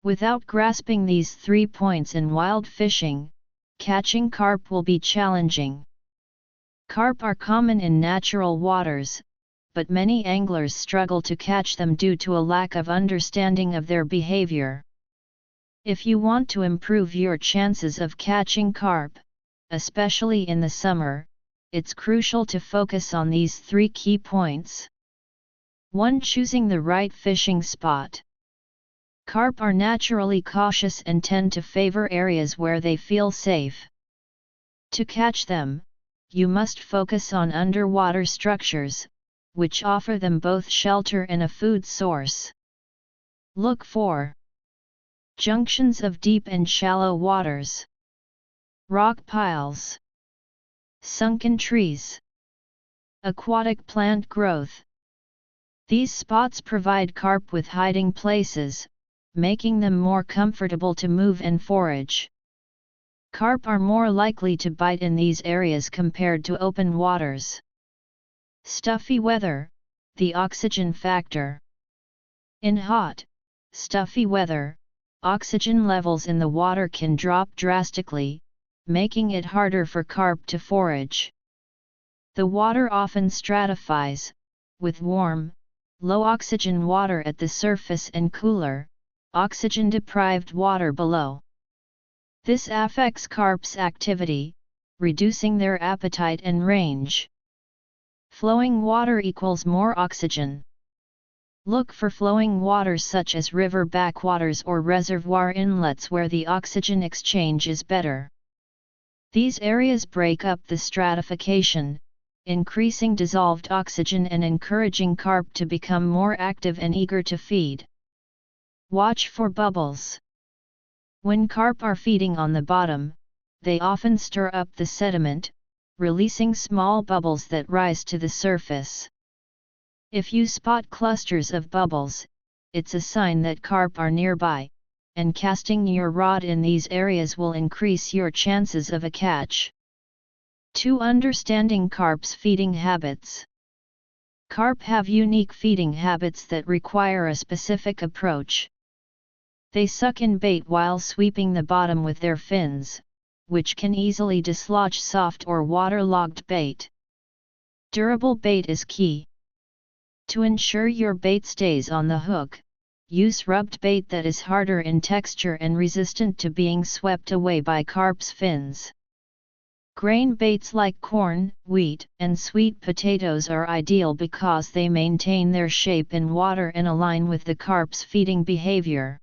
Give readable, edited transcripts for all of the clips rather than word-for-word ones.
Without grasping these 3 points in wild fishing, catching carp will be challenging. Carp are common in natural waters, but many anglers struggle to catch them due to a lack of understanding of their behavior. If you want to improve your chances of catching carp, especially in the summer, it's crucial to focus on these 3 key points. 1. Choosing the right fishing spot. Carp are naturally cautious and tend to favor areas where they feel safe. To catch them, you must focus on underwater structures, which offer them both shelter and a food source. Look for junctions of deep and shallow waters, rock piles, sunken trees, aquatic plant growth. These spots provide carp with hiding places, making them more comfortable to move and forage. Carp are more likely to bite in these areas compared to open waters. Stuffy weather, the oxygen factor. In hot, stuffy weather, oxygen levels in the water can drop drastically, making it harder for carp to forage. The water often stratifies, with warm, low oxygen water at the surface and cooler, oxygen-deprived water below. This affects carp's activity, reducing their appetite and range. Flowing water equals more oxygen. Look for flowing waters such as river backwaters or reservoir inlets where the oxygen exchange is better. These areas break up the stratification, increasing dissolved oxygen and encouraging carp to become more active and eager to feed. Watch for bubbles. When carp are feeding on the bottom, they often stir up the sediment, releasing small bubbles that rise to the surface. If you spot clusters of bubbles, it's a sign that carp are nearby, and casting your rod in these areas will increase your chances of a catch. 2. Understanding carp's feeding habits. Carp have unique feeding habits that require a specific approach. They suck in bait while sweeping the bottom with their fins, which can easily dislodge soft or waterlogged bait. Durable bait is key. To ensure your bait stays on the hook, use rubbed bait that is harder in texture and resistant to being swept away by carp's fins. Grain baits like corn, wheat, and sweet potatoes are ideal because they maintain their shape in water and align with the carp's feeding behavior.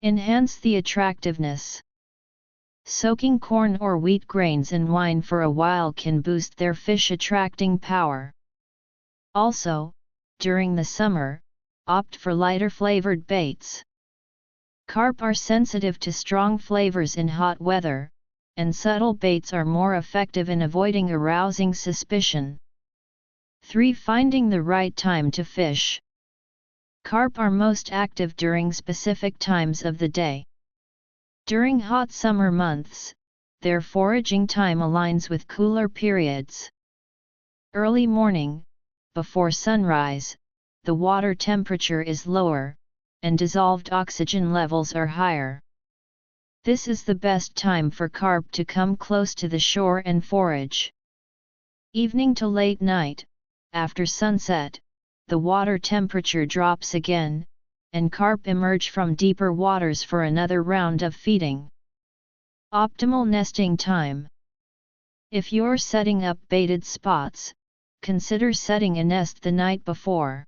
Enhance the attractiveness. Soaking corn or wheat grains in wine for a while can boost their fish-attracting power. Also, during the summer, opt for lighter flavored baits. Carp are sensitive to strong flavors in hot weather, and subtle baits are more effective in avoiding arousing suspicion. 3. Finding the right time to fish. Carp are most active during specific times of the day. During hot summer months, their foraging time aligns with cooler periods. Early morning, before sunrise, the water temperature is lower, and dissolved oxygen levels are higher. This is the best time for carp to come close to the shore and forage. Evening to late night, after sunset, the water temperature drops again, and carp emerge from deeper waters for another round of feeding. Optimal nesting time. If you're setting up baited spots, consider setting a nest the night before.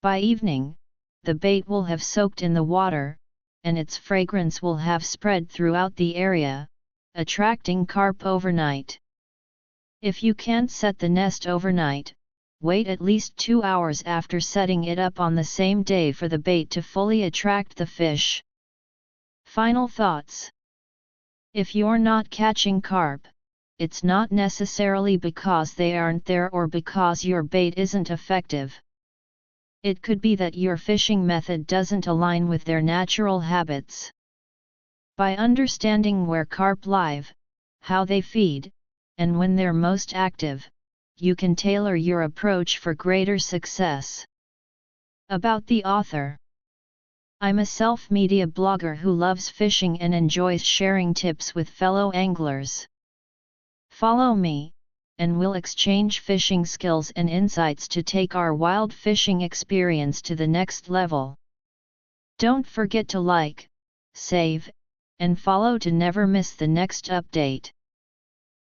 By evening, the bait will have soaked in the water, and its fragrance will have spread throughout the area, attracting carp overnight. If you can't set the nest overnight, wait at least 2 hours after setting it up on the same day for the bait to fully attract the fish. Final thoughts. If you're not catching carp, it's not necessarily because they aren't there or because your bait isn't effective. It could be that your fishing method doesn't align with their natural habits. By understanding where carp live, how they feed, and when they're most active, you can tailor your approach for greater success. About the author. I'm a self-media blogger who loves fishing and enjoys sharing tips with fellow anglers. Follow me, and we'll exchange fishing skills and insights to take our wild fishing experience to the next level. Don't forget to like, save, and follow to never miss the next update.